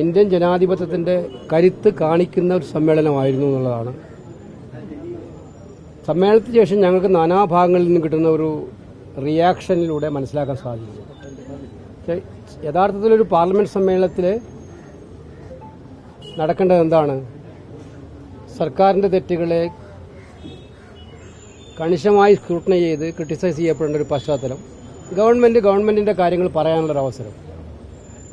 Indian ജനാധിപത്യത്തിന്റെ കരുത്ത് കാണിക്കുന്ന ഒരു സമ്മേളനമായിരുന്നു എന്നുള്ളതാണ്. സമ്മേളനത്തിന് ശേഷം ഞങ്ങൾക്ക് നാനാഭാഗങ്ങളിൽ നിന്ന് കിട്ടുന്ന ഒരു റിയാക്ഷനിലൂടെ മനസ്സിലാക്കാൻ സാധിക്കും. യഥാർത്ഥത്തിലൊരു പാർലമെന്റ് സമ്മേളനത്തിൽ നടക്കേണ്ടത് എന്താണ്? സർക്കാരിന്റെ തെറ്റുകളെ കണിശമായി സ്ക്രൂട്ടനൈ ചെയ്ത് ക്രിട്ടിസൈസ് ചെയ്യപ്പെടേണ്ട ഒരു പശ്ചാത്തലം, ഗവൺമെന്റിന്റെ കാര്യങ്ങൾ പറയാനുള്ളൊരു അവസരം,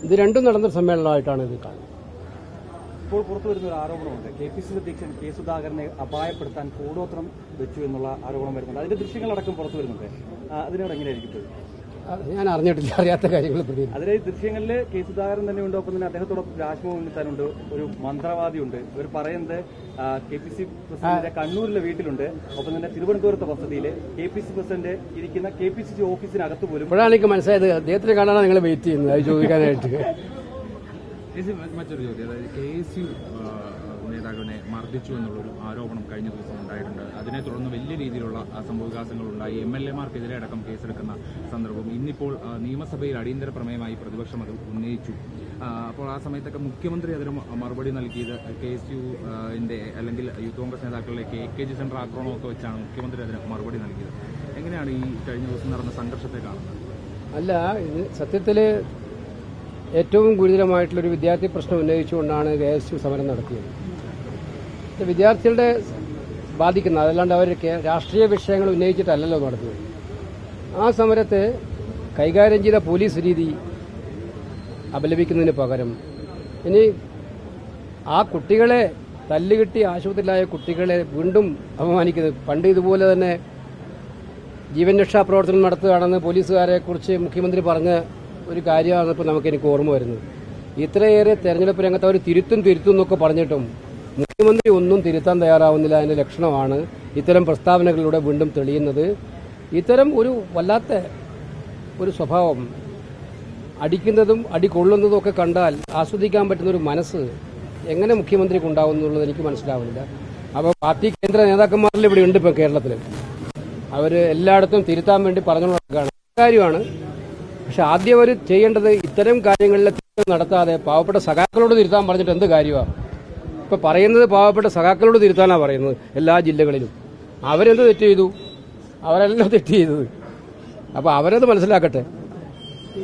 ഇത് രണ്ടും നടന്ന സമ്മേളനമായിട്ടാണ് ഇത് കാണുന്നത്. ഇപ്പോൾ പുറത്തുവരുന്ന ഒരു ആരോപണമുണ്ട്, KPCC അധ്യക്ഷൻ കെ സുധാകരനെ അപായപ്പെടുത്താൻ കൂടോത്രം വെച്ചു എന്നുള്ള ആരോപണം വരുന്നുണ്ട്. അതിന്റെ ദൃശ്യങ്ങളടക്കം പുറത്തു വരുന്നുണ്ട്. അതിനോട് എങ്ങനെയായിരിക്കും? ഞാൻ അറിഞ്ഞിട്ടില്ല, അറിയാത്ത കാര്യങ്ങൾ. അതിലെ ദൃശ്യങ്ങളിൽ കെ സുധാകരൻ തന്നെ ഉണ്ട്, ഒപ്പം തന്നെ അദ്ദേഹത്തോടൊപ്പം രാജ്മോഹൻ ഉണ്ണിത്താനുണ്ട്, ഒരു മന്ത്രവാദിയുണ്ട്. ഇവർ പറയുന്നത് KPCC പ്രസിഡന്റിന്റെ കണ്ണൂരിലെ വീട്ടിലുണ്ട്, ഒപ്പം തന്നെ തിരുവനന്തപുരത്തെ വസതിയിൽ KPCC പ്രസിഡന്റ് ഇരിക്കുന്ന KPCC ഓഫീസിനകത്ത് പോലും. ഇപ്പോഴാണ് എനിക്ക് മനസ്സിലായത് അദ്ദേഹത്തിന് കാണാനാണ് നിങ്ങൾ വെയിറ്റ് ചെയ്യുന്നത് അത് ചോദിക്കാനായിട്ട്. മറ്റൊരു ചോദ്യം, അതായത് KSU നേതാക്കളെ മർദ്ദിച്ചു എന്നുള്ളൊരു ആരോപണം കഴിഞ്ഞ ദിവസം ഉണ്ടായിട്ടുണ്ട്. അതിനെ തുടർന്ന് വലിയ രീതിയിലുള്ള സംഭവവികാസങ്ങളുണ്ടായി. MLA-മാർക്കെതിരെ അടക്കം കേസെടുക്കുന്ന സന്ദർഭം. ഇന്നിപ്പോൾ നിയമസഭയിൽ അടിയന്തര പ്രമേയമായി പ്രതിപക്ഷം അത് ഉന്നയിച്ചു. അപ്പോൾ ആ സമയത്തൊക്കെ മുഖ്യമന്ത്രി അതിന് മറുപടി നൽകിയത് KSU-ന്റെ അല്ലെങ്കിൽ യൂത്ത് കോൺഗ്രസ് നേതാക്കളിലെ KKG സെന്റർ ആക്രമണമൊക്കെ വെച്ചാണ് മുഖ്യമന്ത്രി അതിന് മറുപടി നൽകിയത്. എങ്ങനെയാണ് ഈ കഴിഞ്ഞ ദിവസം നടന്ന സംഘർഷത്തെ കാണുന്നത്? അല്ല, ഇത് സത്യത്തിൽ ഏറ്റവും ഗുരുതരമായിട്ടുള്ളൊരു വിദ്യാർത്ഥി പ്രശ്നം ഉന്നയിച്ചുകൊണ്ടാണ് KSU സമരം നടത്തിയത്. വിദ്യാർത്ഥികളുടെ ബാധിക്കുന്ന, അതല്ലാണ്ട് അവർ രാഷ്ട്രീയ വിഷയങ്ങൾ ഉന്നയിച്ചിട്ടല്ലല്ലോ നടത്തിയത്. ആ സമരത്തെ കൈകാര്യം ചെയ്ത പോലീസ് രീതി അപലപിക്കുന്നതിന് പകരം ഇനി ആ കുട്ടികളെ തല്ലുകിട്ടി ആശുപത്രിയിലായ കുട്ടികളെ വീണ്ടും അപമാനിക്കുന്നത്, പണ്ട് ഇതുപോലെ തന്നെ ജീവൻ രക്ഷാ പ്രവർത്തനം നടത്തുകയാണെന്ന് പോലീസുകാരെ കുറിച്ച് മുഖ്യമന്ത്രി പറഞ്ഞ ഒരു കാര്യമാണ് ഇപ്പോൾ എനിക്ക് ഓർമ്മ വരുന്നത്. ഇത്രയേറെ തെരഞ്ഞെടുപ്പ് രംഗത്ത് അവർ തിരുത്തും എന്നൊക്കെ പറഞ്ഞിട്ടും മുഖ്യമന്ത്രി ഒന്നും തിരുത്താൻ തയ്യാറാവുന്നില്ല. അതിന്റെ ലക്ഷണമാണ് ഇത്തരം പ്രസ്താവനകളിലൂടെ വീണ്ടും തെളിയുന്നത്. ഇത്തരം ഒരു വല്ലാത്ത ഒരു സ്വഭാവം, അടിക്കുന്നതും അടികൊള്ളുന്നതും ഒക്കെ കണ്ടാൽ ആസ്വദിക്കാൻ പറ്റുന്ന ഒരു മനസ്സ് എങ്ങനെ മുഖ്യമന്ത്രിക്ക് ഉണ്ടാവും എന്നുള്ളത് എനിക്ക് മനസ്സിലാവുന്നില്ല. അപ്പോൾ പാർട്ടി കേന്ദ്ര നേതാക്കന്മാരിൽ ഇവിടെ ഉണ്ട് ഇപ്പോൾ കേരളത്തിൽ. അവർ എല്ലായിടത്തും തിരുത്താൻ വേണ്ടി പറഞ്ഞുകൊണ്ടാണ് കാര്യമാണ്. പക്ഷെ ആദ്യം അവർ ചെയ്യേണ്ടത് ഇത്തരം കാര്യങ്ങളിൽ തിരുത്തൽ നടത്താതെ പാവപ്പെട്ട സഖാക്കളോട് തിരുത്താൻ പറഞ്ഞിട്ട് എന്ത് കാര്യമാണ്? ഇപ്പൊ പറയുന്നത് പാവപ്പെട്ട സഖാക്കളോട് തിരുത്താനാണ് പറയുന്നത് എല്ലാ ജില്ലകളിലും. അവരെന്ത് തെറ്റ് ചെയ്തു? അവരെല്ലാം തെറ്റ് ചെയ്തത്. അപ്പൊ അവരത് മനസ്സിലാക്കട്ടെ. ഈ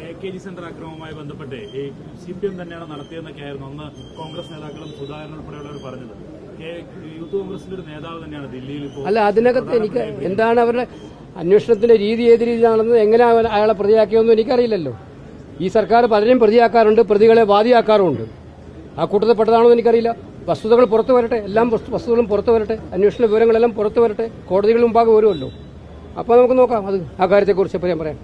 KKG സെന്റർ ആക്രമണവുമായി ബന്ധപ്പെട്ട് ഈ CPM തന്നെയാണ് നടത്തിയതെന്നൊക്കെയായിരുന്നു അന്ന് കോൺഗ്രസ് നേതാക്കളും സുധാകരൻ ഉൾപ്പെടെയുള്ളവർ പറഞ്ഞത്. യൂത്ത് കോൺഗ്രസിന്റെ ഒരു നേതാവ് തന്നെയാണ് ദില്ലിയിൽ. അല്ല, അതിനകത്ത് എനിക്ക് എന്താണ് അവരുടെ അന്വേഷണത്തിന്റെ രീതി, ഏത് രീതിയിലാണെന്ന്, എങ്ങനെ അയാളെ പ്രതിയാക്കിയൊന്നും എനിക്കറിയില്ലല്ലോ. ഈ സർക്കാർ പലരും പ്രതിയാക്കാറുണ്ട്, പ്രതികളെ വാദിയാക്കാറുമുണ്ട്. ആ കൂട്ടത്തിൽ പെട്ടതാണോ എനിക്കറിയില്ല. വസ്തുതകൾ പുറത്തു വരട്ടെ, എല്ലാ വസ്തുതകളും പുറത്തു വരട്ടെ, അന്വേഷണ വിവരങ്ങളെല്ലാം പുറത്തു വരട്ടെ, കോടതികൾ മുമ്പാകെ വരുമല്ലോ. അപ്പോൾ നമുക്ക് നോക്കാം അത് ആ കാര്യത്തെക്കുറിച്ച് പറയാൻ.